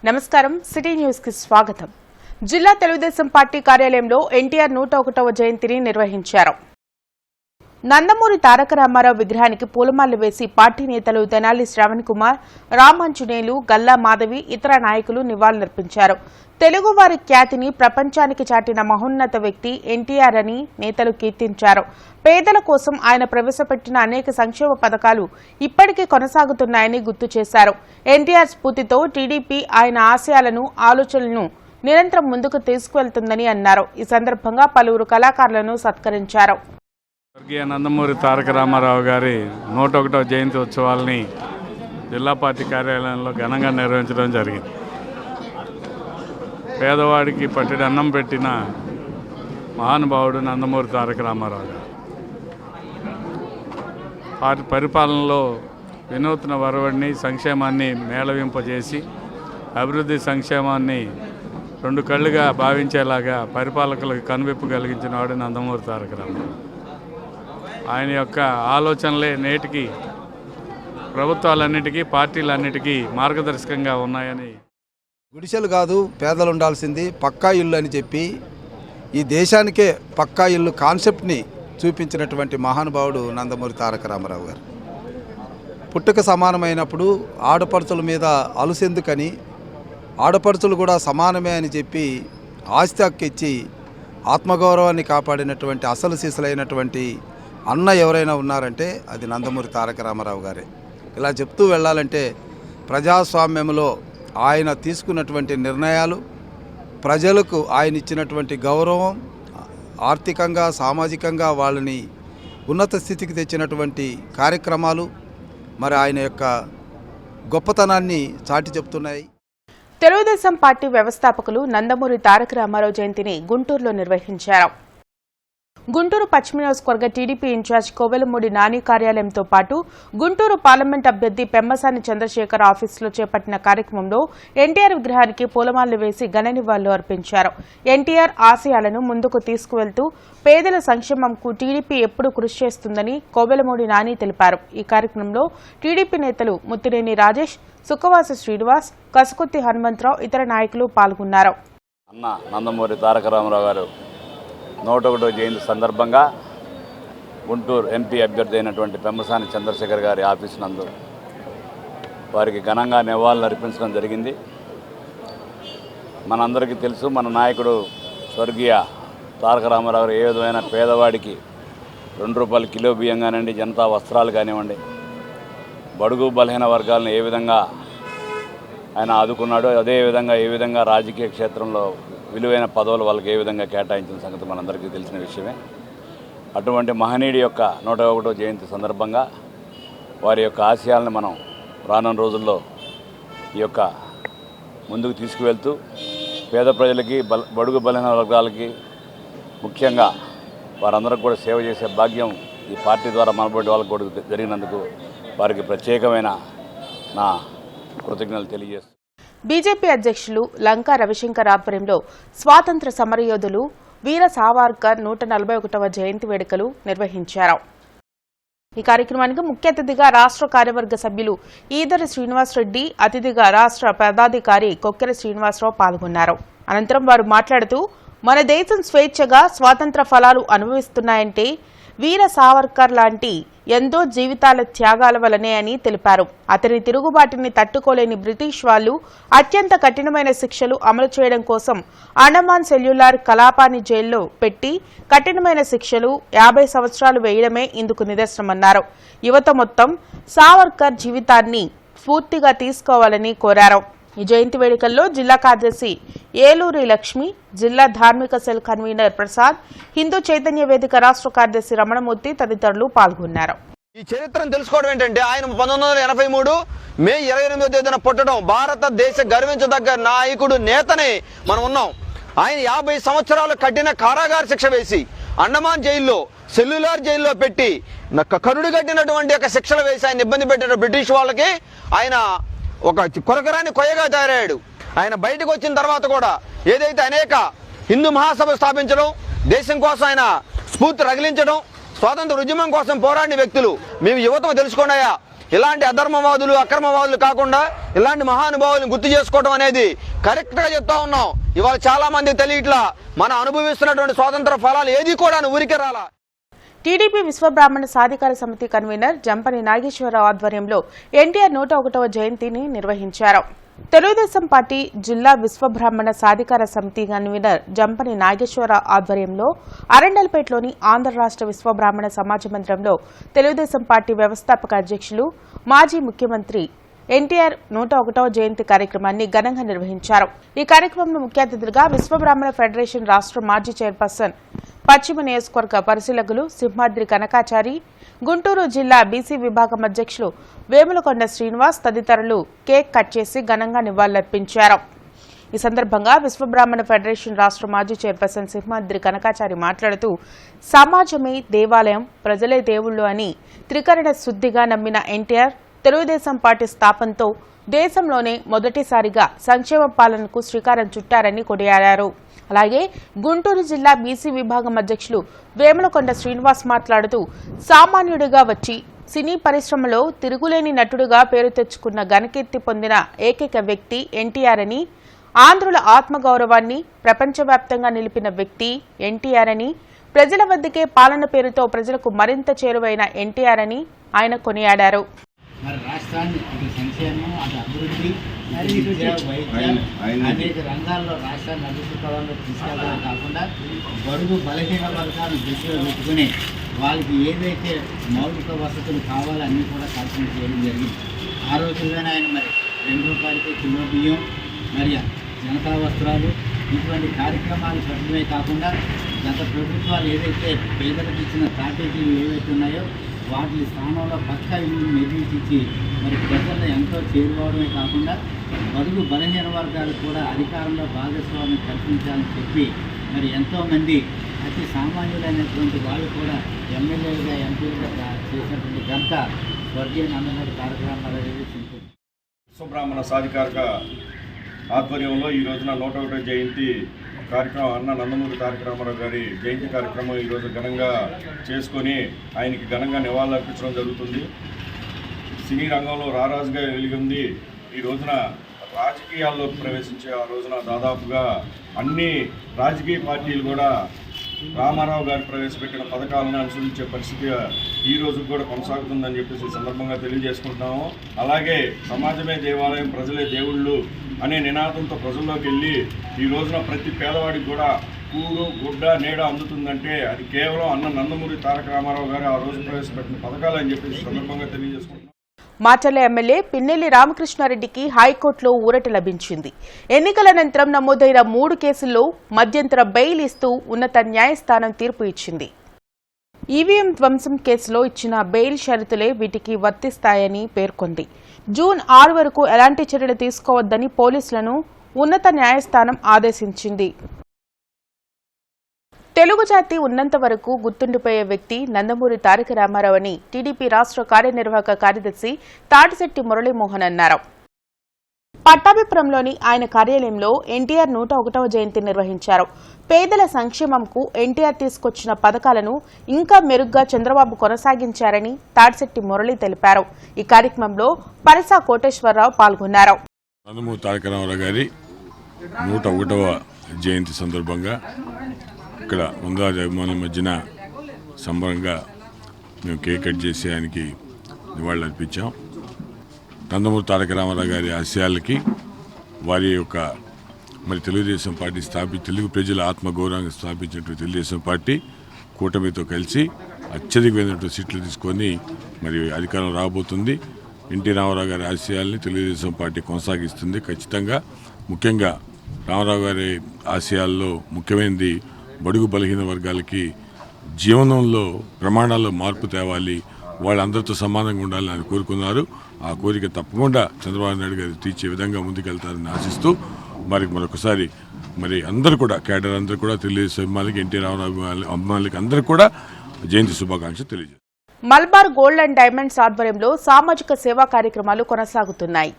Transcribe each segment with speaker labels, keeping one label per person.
Speaker 1: నమస్కారం city news కి స్వాగతం. జిల్లా తెలుగుదేశం పార్టీ కార్యాలయంలో ఎన్టీఆర్ 101వ జయంతిని నిర్వహించారు. నందమూరి తారక రామారావు విగ్రహానికి పూలమాలలు వేసి పార్టీ నేతలు తెనాలి శ్రావణ్ కుమార్, రామాంజనేయులు, గల్లా మాధవి ఇతర నాయకులు నివాళులర్పించారు. తెలుగువారి ఖ్యాతిని ప్రపంచానికి చాటిన మహోన్నత వ్యక్తి ఎన్టీఆర్ అని నేతలు కీర్తించారు. పేదల కోసం ఆయన ప్రవేశపెట్టిన అనేక సంక్షేమ పథకాలు ఇప్పటికీ కొనసాగుతున్నాయని గుర్తు చేశారు. ఎన్టీఆర్ స్ఫూర్తితో టీడీపీ ఆయన ఆశయాలను, ఆలోచనలను నిరంతరం ముందుకు తీసుకువెళ్తుందని అన్నారు. ఈ సందర్భంగా పలువురు కళాకారులను సత్కరించారు.
Speaker 2: స్వర్గీయ నందమూరి తారక రామారావు గారి 101వ జయంతి ఉత్సవాలని జిల్లా పార్టీ కార్యాలయంలో ఘనంగా నిర్వహించడం జరిగింది. పేదవాడికి పట్టెడు అన్నం పెట్టిన మహానుభావుడు నందమూరి తారక రామారావు గారు వారి పరిపాలనలో వినూత్న వరవడిని, సంక్షేమాన్ని మేళవింపజేసి అభివృద్ధి సంక్షేమాన్ని రెండు కళ్ళుగా భావించేలాగా పరిపాలకులకు కనువిప్పు కలిగించిన వాడు నందమూరి తారక రామారావు. ఆయన యొక్క ఆలోచనలే నేటికి ప్రభుత్వాలన్నిటికీ, పార్టీలన్నిటికీ మార్గదర్శకంగా ఉన్నాయని.
Speaker 3: గుడిసెలు కాదు పేదలు ఉండాల్సింది పక్కా ఇల్లు అని చెప్పి ఈ దేశానికే పక్కా ఇల్లు కాన్సెప్ట్ని చూపించినటువంటి మహానుభావుడు నందమూరి తారక రామారావు గారు. పుట్టుక సమానమైనప్పుడు ఆడపడుచుల మీద అలుసెందుకని, ఆడపడుచులు కూడా సమానమే అని చెప్పి ఆస్తి హక్కిచ్చి ఆత్మగౌరవాన్ని కాపాడినటువంటి అసలు సీసలైనటువంటి అన్న ఎవరైనా ఉన్నారంటే అది నందమూరి తారక రామారావు గారే. ఇలా చెప్తూ వెళ్ళాలంటే ప్రజాస్వామ్యంలో ఆయన తీసుకున్నటువంటి నిర్ణయాలు, ప్రజలకు ఆయన ఇచ్చినటువంటి గౌరవం, ఆర్థికంగా సామాజికంగా వాళ్ళని ఉన్నత స్థితికి తెచ్చినటువంటి కార్యక్రమాలు మరి ఆయన యొక్క గొప్పతనాన్ని చాటి చెప్తున్నాయి.
Speaker 1: తెలుగుదేశం పార్టీ వ్యవస్థాపకులు నందమూరి తారక రామారావు జయంతిని గుంటూరులో నిర్వహించారు. గుంటూరు పశ్చిమ నియోజకవర్గ టీడీపీ ఇన్ఛార్జ్ కోవెలమూడి నాని కార్యాలయంతో పాటు గుంటూరు పార్లమెంట్ అభ్యర్థి పెమ్మసాని చంద్రశేఖర్ ఆఫీసులో చేపట్టిన కార్యక్రమంలో ఎన్టీఆర్ విగ్రహానికి పూలమాలలు వేసి ఘన నివాళులు అర్పించారు. ఎన్టీఆర్ ఆశయాలను ముందుకు తీసుకువెళ్తూ పేదల సంక్షేమంకు టీడీపీ ఎప్పుడూ కృషి చేస్తుందని కోవెలమూడి నాని తెలిపారు. ఈ కార్యక్రమంలో టీడీపీ నేతలు ముత్తినేని రాజేష్, సుఖవాస శ్రీనివాస్, కసుకుత్తి హనుమంతరావు ఇతర నాయకులు పాల్గొన్నారు.
Speaker 4: అన్న నందమూరి తారక రామారావు గారు 101వ జయంతి సందర్భంగా గుంటూరు ఎంపీ అభ్యర్థి అయినటువంటి పెమ్మసాని చంద్రశేఖర్ గారి ఆఫీసు నందు వారికి ఘనంగా నివాళులు అర్పించడం జరిగింది. మనందరికీ తెలుసు, మన నాయకుడు స్వర్గీయ తారక రామారావు గారు ఏ విధమైన పేదవాడికి ₹2 కిలో బియ్యం కానివ్వండి, జనతా వస్త్రాలు కానివ్వండి, బడుగు బలహీన వర్గాలను ఏ విధంగా ఆయన ఆదుకున్నాడో అదేవిధంగా ఏ విధంగా రాజకీయ క్షేత్రంలో విలువైన పదవులు వాళ్ళకి ఏ విధంగా కేటాయించిన సంగతి మనందరికీ తెలిసిన విషయమే. అటువంటి మహనీయుడి యొక్క 101వ జయంతి సందర్భంగా వారి యొక్క ఆశయాలను మనం రానున్న రోజుల్లో ఈ యొక్క ముందుకు తీసుకువెళ్తూ పేద ప్రజలకి, బడుగు బలహీన వర్గాలకి, ముఖ్యంగా వారందరికీ కూడా సేవ చేసే భాగ్యం ఈ పార్టీ ద్వారా మనబడి వాళ్ళకు కూడా జరిగినందుకు వారికి ప్రత్యేకమైన నా కృతజ్ఞతలు తెలియజేస్తాను.
Speaker 1: బీజేపీ అధ్యక్షులు లంకా రవిశంకర్ ఆధ్వర్యంలో స్వాతంత్ర సమరయోధులు వీర సావర్కర్ 141వ జయంతి వేడుకలు నిర్వహించారు. ఈ కార్యక్రమానికి ముఖ్య అతిథిగా రాష్ట్ర కార్యవర్గ సభ్యులు ఈదరి శ్రీనివాసరెడ్డి, అతిథిగా రాష్ట్ర పదాధికారి కొక్కెర శ్రీనివాసరావు పాల్గొన్నారు. అనంతరం వారు మాట్లాడుతూ, మన దేశం స్వేచ్ఛగా స్వాతంత్ర ఫలాలు అనుభవిస్తున్నాయంటే వీర సావర్కర్ లాంటి ఎంతో జీవితాల త్యాగాల వలనే అని తెలిపారు. అతని తిరుగుబాటుని తట్టుకోలేని బ్రిటిష్ వాళ్లు అత్యంత కఠినమైన శిక్షలు అమలు చేయడం కోసం అండమాన్ సెల్యులార్ కలాపాన్ని జైల్లో పెట్టి కఠినమైన శిక్షలు 50 సంవత్సరాలు వేయడమే ఇందుకు నిదర్శనమన్నారు. యువత మొత్తం సావర్కర్ జీవితాన్ని స్ఫూర్తిగా తీసుకోవాలని కోరారు. ఈ జయంతి వేడుకల్లో జిల్లా కార్యదర్శి ఏలూరి లక్ష్మి, జిల్లా ధార్మిక సెల్ కన్వీనర్ ప్రసాద్, హిందూ చైతన్య వేదిక రాష్ట్ర కార్యదర్శి రమణమూర్తి తదితరులు పాల్గొన్నారు.
Speaker 5: ఈ చరిత్రను తెలుసుకోవడం ఏంటంటే ఆయన 1983 మే 28వ తేదీన పుట్టడం, భారతదేశ గర్వించదగ్గ నాయకుడు, నేతనే మనం ఉన్నాం. ఆయన 50 సంవత్సరాలు కఠిన కారాగార శిక్ష వేసి అండమాన్ జైల్లో, సెల్యులార్ జైల్లో పెట్టి కరుడు కట్టినటువంటి ఒక శిక్షలు వేసి ఆయన ఇబ్బంది పెట్టిన బ్రిటిష్ వాళ్ళకి ఆయన ఒక కొరకరాని కొయ్యగా తయారయ్యాడు. ఆయన బయటకు వచ్చిన తర్వాత కూడా ఏదైతే అనేక హిందూ మహాసభ స్థాపించడం, దేశం కోసం ఆయన స్ఫూర్తి రగిలించడం, స్వాతంత్ర ఉద్యమం కోసం పోరాడిన వ్యక్తులు. మేము యువతను తెలుసుకున్నాయా, ఇలాంటి అధర్మవాదులు అక్రమవాదులు కాకుండా ఇలాంటి మహానుభావులను గుర్తు చేసుకోవడం అనేది కరెక్ట్గా చెప్తా ఉన్నాం. ఇవాళ చాలా మంది తెలియట్లా మనం అనుభవిస్తున్నటువంటి స్వాతంత్ర ఫలాలు ఏది కూడా ఊరికే రాలా.
Speaker 1: టీడీపీ విశ్వబ్రాహ్మణ సాధికార సమితి కన్వీనర్ జంపని నాగేశ్వరరావు ఆధ్వర్యంలో ఎన్టీఆర్ 101వ జయంతిని నిర్వహించారు. తెలుగుదేశం పార్టీ జిల్లా విశ్వబ్రాహ్మణ సాధికార సమితి కన్వీనర్ జంపని నాగేశ్వరరావు ఆధ్వర్యంలో అరండల్పేటలోని ఆంధ్ర రాష్ట్ర విశ్వబ్రాహ్మణ సమాజ మందిరంలో తెలుగుదేశం పార్టీ వ్యవస్థాపక అధ్యక్షులు మాజీ ముఖ్యమంత్రి ఎన్టీఆర్ 101వ జయంతి కార్యక్రమాన్ని ఘనంగా నిర్వహించారు. ఈ కార్యక్రమంలో ముఖ్య అతిథులుగా విశ్వబ్రాహ్మణ ఫెడరేషన్ రాష్ట్ర మాజీ చైర్పర్సన్ పశ్చిమ నియోజకవర్గ పరిశీలకులు సింహాద్రి కనకాచారి, గుంటూరు జిల్లా బీసీ విభాగం అధ్యక్షులు వేములకొండ శ్రీనివాస్ తదితరులు కేక్ కట్ చేసి ఘనంగా నివాళులర్పించారు. ఈ సందర్భంగా విశ్వబ్రాహ్మణ ఫెడరేషన్ రాష్ట్ర మాజీ చైర్పర్సన్ సింహాద్రి కనకాచారి మాట్లాడుతూ సమాజమే దేవాలయం, ప్రజలే దేవుళ్లు అని త్రికరణ శుద్ధిగా నమ్మిన ఎన్టీఆర్ తెలుగుదేశం పార్టీ స్థాపనతో దేశంలోనే మొదటిసారిగా సంక్షేమ పాలనకు శ్రీకారం చుట్టారని కొనియాడారు. అలాగే గుంటూరు జిల్లా బీసీ విభాగం అధ్యక్షులు వేములకొండ శ్రీనివాస్ మాట్లాడుతూ సామాన్యుడిగా వచ్చి సినీ పరిశ్రమలో తిరుగులేని నటుడుగా పేరు తెచ్చుకున్న ఘనకీర్తి పొందిన ఏకైక వ్యక్తి ఎన్టీఆర్ అని, ఆంధ్రుల ఆత్మగౌరవాన్ని ప్రపంచవ్యాప్తంగా నిలిపిన వ్యక్తి ఎన్టీఆర్ అని, ప్రజల వద్దకే పాలన పేరుతో ప్రజలకు మరింత చేరువైన ఎన్టీఆర్ అని ఆయన కొనియాడారు.
Speaker 6: మరి రాష్ట్రాన్ని అటు సంక్షేమం, అటు అభివృద్ధి, విద్య, వైద్యం అనేక రంగాల్లో రాష్ట్రాన్ని అభివృద్ధి పదంలో తీసుకెళ్ళడమే కాకుండా బడుగు బలహీన వర్గాలను దృష్టిలో పెట్టుకుని వాళ్ళకి ఏదైతే మౌలిక వసతులు కావాలో అన్నీ కూడా కల్పన చేయడం జరిగింది. ఆ రోజుల్లోనే ఆయన మరి 2 రూపాయలకి కిలో బియ్యం, మరి జనతా వస్త్రాలు ఇటువంటి కార్యక్రమాలు పెట్టడమే కాకుండా గత ప్రభుత్వాలు ఏదైతే పేదలకు ఇచ్చిన ప్యాకేజీలు ఏవైతే ఉన్నాయో వాటి స్థానంలో పక్కా ఇల్లు నిర్మించి మరి ప్రజలను ఎంతో చేరుకోవడమే కాకుండా బడుగు బలహీన వర్గాలు కూడా అధికారంలో భాగస్వామ్యం కల్పించాలని చెప్పి మరి ఎంతోమంది అతి సామాన్యులైనటువంటి వాళ్ళు కూడా ఎమ్మెల్యేలుగా ఎంపీలుగా చేసినటువంటి ఘనత స్వర్గీయ నందమూరి తారక రామారావు
Speaker 7: విశ్వబ్రాహ్మణ సాధికారిక ఆధ్వర్యంలో ఈ రోజున 101వ జయంతి కార్యక్రమం అన్న నందమూరి తారక రామారావు గారి జయంతి కార్యక్రమం ఈరోజు ఘనంగా చేసుకొని ఆయనకి ఘనంగా నివాళులర్పించడం జరుగుతుంది. సినీ రంగంలో రారాజుగా వెలిగింది. ఈ రోజున రాజకీయాల్లోకి ప్రవేశించే ఆ రోజున దాదాపుగా అన్ని రాజకీయ పార్టీలు కూడా రామారావు గారు ప్రవేశపెట్టిన పథకాలను అనుసరించే పరిస్థితి ఈ రోజు కూడా కొనసాగుతుందని చెప్పేసి ఈ సందర్భంగా తెలియజేసుకుంటున్నాము. అలాగే సమాజమే దేవాలయం, ప్రజలే దేవుళ్ళు అనే నినాదంతో ప్రజల్లోకి వెళ్ళి ఈ రోజున ప్రతి పేదవాడికి కూడా కూడు, గుడ్డ, నీడ అందుతుందంటే అది కేవలం అన్న నందమూరి తారక రామారావు గారు ఆ రోజు ప్రవేశపెట్టిన పథకాలు అని చెప్పేసి సందర్భంగా తెలియజేసుకుంటున్నాం.
Speaker 1: మాచర్ల ఎమ్మెల్యే పిన్నెల్లి రామకృష్ణారెడ్డికి హైకోర్టులో ఊరట లభించింది. ఎన్నికల అనంతరం నమోదైన 3 కేసుల్లో మధ్యంతర బెయిల్ ఇస్తూ ఉన్నత న్యాయస్థానం తీర్పు ఇచ్చింది. ఈవీఎం ధ్వంసం కేసులో ఇచ్చిన బెయిల్ షరతులే వీటికి వర్తిస్తాయని పేర్కొంది. జూన్ 6 వరకు ఎలాంటి చర్యలు తీసుకోవద్దని పోలీసులను ఉన్నత న్యాయస్థానం ఆదేశించింది. తెలుగు జాతి ఉన్నంత వరకు గుర్తుండిపోయే వ్యక్తి నందమూరి తారక రామారావు అని టీడీపీ రాష్ట్ర కార్యనిర్వాహక కార్యదర్శి తాటిశెట్టి మురళీమోహన్ అన్నారు. పట్టాభిపురంలోని ఆయన కార్యాలయంలో ఎన్టీఆర్ 101వ జయంతి నిర్వహించారు. పేదల సంక్షేమంకు ఎన్టీఆర్ తీసుకొచ్చిన పథకాలను ఇంకా మెరుగ్గా చంద్రబాబు కొనసాగించారని తాటిశెట్టి మురళి తెలిపారు. ఈ కార్యక్రమంలో పరిసా కోటేశ్వరరావు పాల్గొన్నారు.
Speaker 8: నందమూరి తారక రామారావు గారి 101వ జయంతి సందర్భంగా ఇక్కడ వందలాది అభిమానుల మధ్యన సంబరంగా మేము కేక్ కట్ చేసి ఆయనకి నివాళులు అర్పించాం. నందమూరి తారక రామారావు గారి ఆశయాలకి వారి యొక్క మరి తెలుగుదేశం పార్టీ తెలుగు ప్రజల ఆత్మగౌరవాన్ని స్థాపించినటువంటి తెలుగుదేశం పార్టీ కూటమితో కలిసి అత్యధికమైనటువంటి సీట్లు తీసుకొని మరి అధికారం రాబోతుంది. ఎన్టీ రామారావు గారి ఆశయాల్ని తెలుగుదేశం పార్టీ కొనసాగిస్తుంది ఖచ్చితంగా. ముఖ్యంగా రామారావు గారి ఆశయాల్లో ముఖ్యమైనది బడుగు బలహీన వర్గాలకి జీవనంలో ప్రమాణాల్లో మార్పు తేవాలి, వాళ్ళందరితో సమానంగా ఉండాలని ఆయన కోరుకున్నారు. ఆ కోరిక తప్పకుండా చంద్రబాబు నాయుడు గారు తీర్చే విధంగా ముందుకెళ్తారని ఆశిస్తూ మరొకసారి అందరూ కూడా కేడర్ అందరూ కూడా తెలుగుదేశం అభిమానులకి, ఎన్టీ రామారావు అభిమానులకి అందరూ కూడా జయంతి శుభాకాంక్షలు తెలియజేస్తారు.
Speaker 1: మల్బార్ గోల్డ్ అండ్ డైమండ్స్ ఆధ్వర్యంలో సామాజిక సేవా కార్యక్రమాలు కొనసాగుతున్నాయి.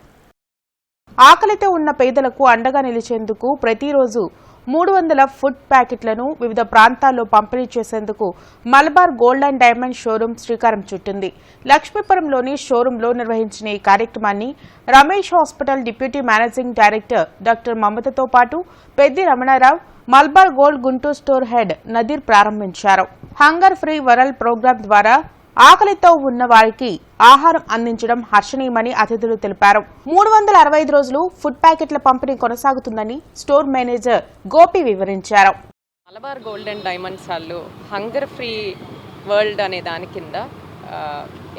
Speaker 1: ఆకలితో ఉన్న పేదలకు అండగా నిలిచేందుకు ప్రతిరోజు 300 ఫుడ్ ప్యాకెట్లను వివిధ ప్రాంతాల్లో పంపిణీ చేసేందుకు Malabar gold and diamond showroom శ్రీకారం చుట్టింది. లక్ష్మీపురంలోని షోరూంలో నిర్వహించిన ఈ కార్యక్రమాన్ని Ramesh hospital deputy managing director doctor మమతతో పాటు Peddi Ramanarao, Malabar gold Guntur store head Nadeer ప్రారంభించారు. హంగర్ ఫ్రీ వరల్డ్ ప్రోగ్రాం ద్వారా ఆకలితో ఉన్న వారికి ఆహారం అందించడం హర్షణీయమని అతిథులు తెలిపారు. 365 రోజులు ఫుడ్ ప్యాకెట్ల పంపిణీ కొనసాగుతుందని స్టోర్ మేనేజర్ గోపి వివరించారు.
Speaker 9: మలబార్ గోల్డ్ అండ్ డైమండ్స్ వాళ్ళు హంగర్ ఫ్రీ వరల్డ్ అనే దాని కింద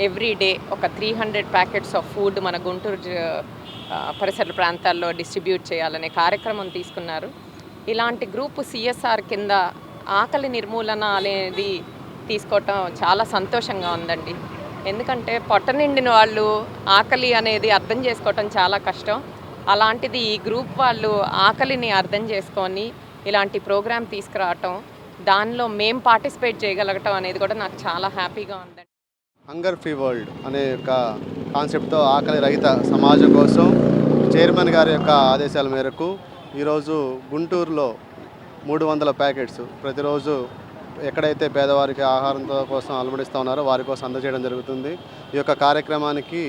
Speaker 9: ఎవ్రీ డే ఒక 300 ప్యాకెట్స్ ఆఫ్ ఫుడ్ మన గుంటూరు పరిసర ప్రాంతాల్లో డిస్ట్రిబ్యూట్ చేయాలనే కార్యక్రమం తీసుకున్నారు. ఇలాంటి గ్రూపు సిఎస్ఆర్ కింద ఆకలి నిర్మూలన అనేది తీసుకోవటం చాలా సంతోషంగా ఉందండి. ఎందుకంటే పొట్ట నిండిన వాళ్ళు ఆకలి అనేది అర్థం చేసుకోవటం చాలా కష్టం. అలాంటిది ఈ గ్రూప్ వాళ్ళు ఆకలిని అర్థం చేసుకొని ఇలాంటి ప్రోగ్రాం తీసుకురావటం, దానిలో మేం పార్టిసిపేట్ చేయగలగటం అనేది కూడా నాకు చాలా హ్యాపీగా ఉందండి.
Speaker 10: హంగర్ ఫ్రీ వరల్డ్ అనే యొక్క కాన్సెప్ట్తో ఆకలి రహిత సమాజం కోసం చైర్మన్ గారి యొక్క ఆదేశాల మేరకు ఈరోజు గుంటూరులో 300 ప్యాకెట్స్ ప్రతిరోజు ఎక్కడైతే పేదవారికి ఆహారం కోసం అలమడిస్తూ ఉన్నారో వారి కోసం అందజేయడం జరుగుతుంది. ఈ యొక్క కార్యక్రమానికి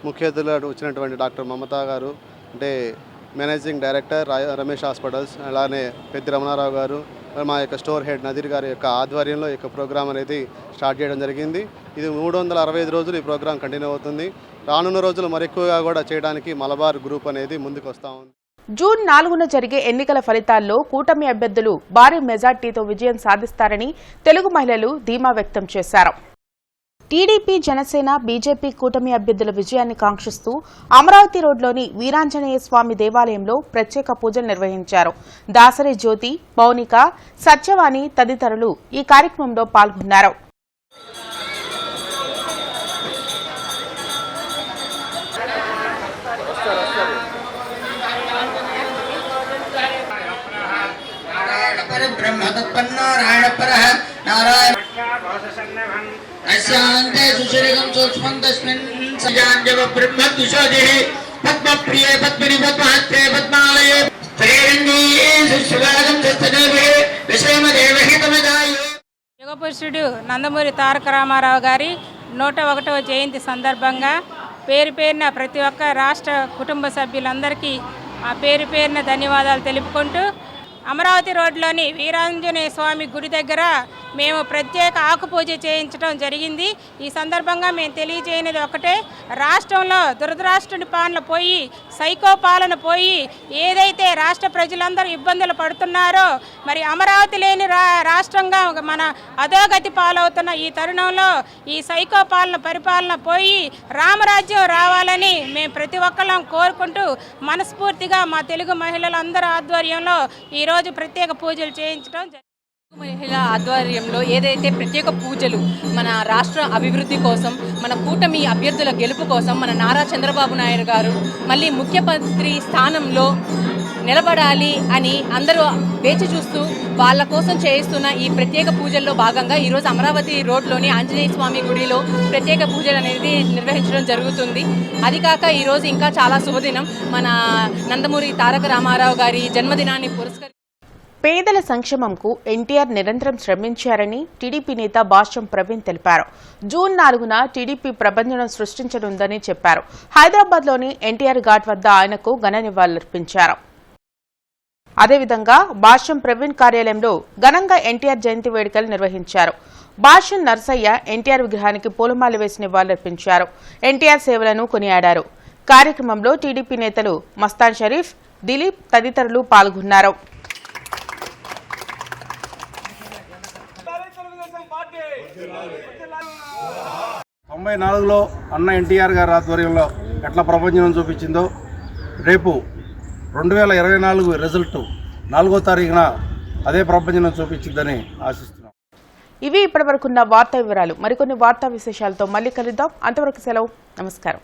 Speaker 10: ముఖ్య అతిథులుగా వచ్చినటువంటి డాక్టర్ మమతా గారు, అంటే మేనేజింగ్ డైరెక్టర్ రమేష్ హాస్పిటల్స్, అలానే పెద్ది రమణారావు గారు, మా యొక్క స్టోర్ హెడ్ నదీర్ గారి యొక్క ఆధ్వర్యంలో ఈ యొక్క ప్రోగ్రాం అనేది స్టార్ట్ చేయడం జరిగింది. ఇది 365 రోజులు ఈ ప్రోగ్రాం కంటిన్యూ అవుతుంది. రానున్న రోజులు మరెక్కువగా కూడా చేయడానికి మలబార్ గ్రూప్ అనేది ముందుకు వస్తూ ఉంది.
Speaker 1: జూన్ 4న జరిగే ఎన్నికల ఫలితాల్లో కూటమి అభ్యర్థులు భారీ మెజార్టీతో విజయం సాధిస్తారని తెలుగు మహిళలు ధీమా వ్యక్తం చేశారు. టీడీపీ, జనసేన, బీజేపీ కూటమి అభ్యర్థుల విజయాన్ని కాంక్షిస్తూ అమరావతి రోడ్లోని వీరాంజనేయ స్వామి దేవాలయంలో ప్రత్యేక పూజలు నిర్వహించారు. దాసరి జ్యోతి, మౌనిక, సత్యవాణి తదితరులు ఈ కార్యక్రమంలో పాల్గొన్నారు.
Speaker 11: యుగపురుషుడు నందమూరి తారక రామారావు గారి 101వ జయంతి సందర్భంగా పేరున ప్రతి ఒక్క రాష్ట్ర కుటుంబ సభ్యులందరికీ ఆ పేరున ధన్యవాదాలు తెలుపుకుంటూ అమరావతి రోడ్లోని వీరాంజనేయ స్వామి గుడి దగ్గర మేము ప్రత్యేక ఆకుపూజ చేయించడం జరిగింది. ఈ సందర్భంగా మేము తెలియజేయనిది ఒకటే, రాష్ట్రంలో దురదృష్టుని పాలన పోయి, సైకో పాలన పోయి, ఏదైతే రాష్ట్ర ప్రజలందరూ ఇబ్బందులు పడుతున్నారో, మరి అమరావతి లేని రాష్ట్రంగా మన అధోగతి పాలవుతున్న ఈ తరుణంలో ఈ సైకో పరిపాలన పోయి రామరాజ్యం రావాలని మేము ప్రతి ఒక్కళ్ళం కోరుకుంటూ మనస్ఫూర్తిగా మా తెలుగు మహిళలందరూ ఆధ్వర్యంలో ఈరోజు ప్రత్యేక పూజలు చేయించడం.
Speaker 9: మహిళల ఆధ్వర్యంలో ఏదైతే ప్రత్యేక పూజలు మన రాష్ట్ర అభివృద్ధి కోసం, మన కూటమి అభ్యర్థుల గెలుపు కోసం మన నారా చంద్రబాబు నాయుడు గారు మళ్ళీ ముఖ్యమంత్రి స్థానంలో నిలబడాలి అని అందరూ వేచి చూస్తూ వాళ్ళ కోసం చేయిస్తున్న ఈ ప్రత్యేక పూజల్లో భాగంగా ఈరోజు అమరావతి రోడ్లోని ఆంజనేయ స్వామి గుడిలో ప్రత్యేక పూజలు అనేది నిర్వహించడం జరుగుతుంది. అది కాక ఈరోజు ఇంకా చాలా శుభదినం, మన నందమూరి తారక రామారావు గారి జన్మదినాన్ని పురస్కరించి
Speaker 1: పేదల సంక్షేమంకు ఎన్టీఆర్ నిరంతరం శ్రమించారని టీడీపీ నేత భాష్యం ప్రవీణ్ తెలిపారు. జూన్ 4న టీడీపీ ప్రభంజనం సృష్టించనుందని చెప్పారు. హైదరాబాద్లోని ఎన్టీఆర్ ఘాట్ వద్ద ఆయనకు ఘన నివాళులర్పించారు. అదేవిధంగా భాష్యం ప్రవీణ్ కార్యాలయంలో ఘనంగా ఎన్టీఆర్ జయంతి వేడుకలు నిర్వహించారు. భాష్యం నర్సయ్య ఎన్టీఆర్ విగ్రహానికి పూలమాల వేసి నివాళులర్పించారు. ఎన్టీఆర్ సేవలను కొనియాడారు. కార్యక్రమంలో టీడీపీ నేతలు మస్తాన్ షరీఫ్, దిలీప్ తదితరులు పాల్గొన్నారు.
Speaker 12: 94లో అన్న ఎన్టీఆర్ గారి ఆధ్వర్యంలో ఎట్లా ప్రపంచం చూపించిందో రేపు 2024 రిజల్ట్ 4వ తారీఖున అదే ప్రపంచం చూపించిందని ఆశిస్తున్నాం.
Speaker 1: ఇవి ఇప్పటివరకున్న వార్తా వివరాలు. మరికొన్ని వార్తా విశేషాలతో మళ్ళీ కలుద్దాం. అంతవరకు సెలవు. నమస్కారం.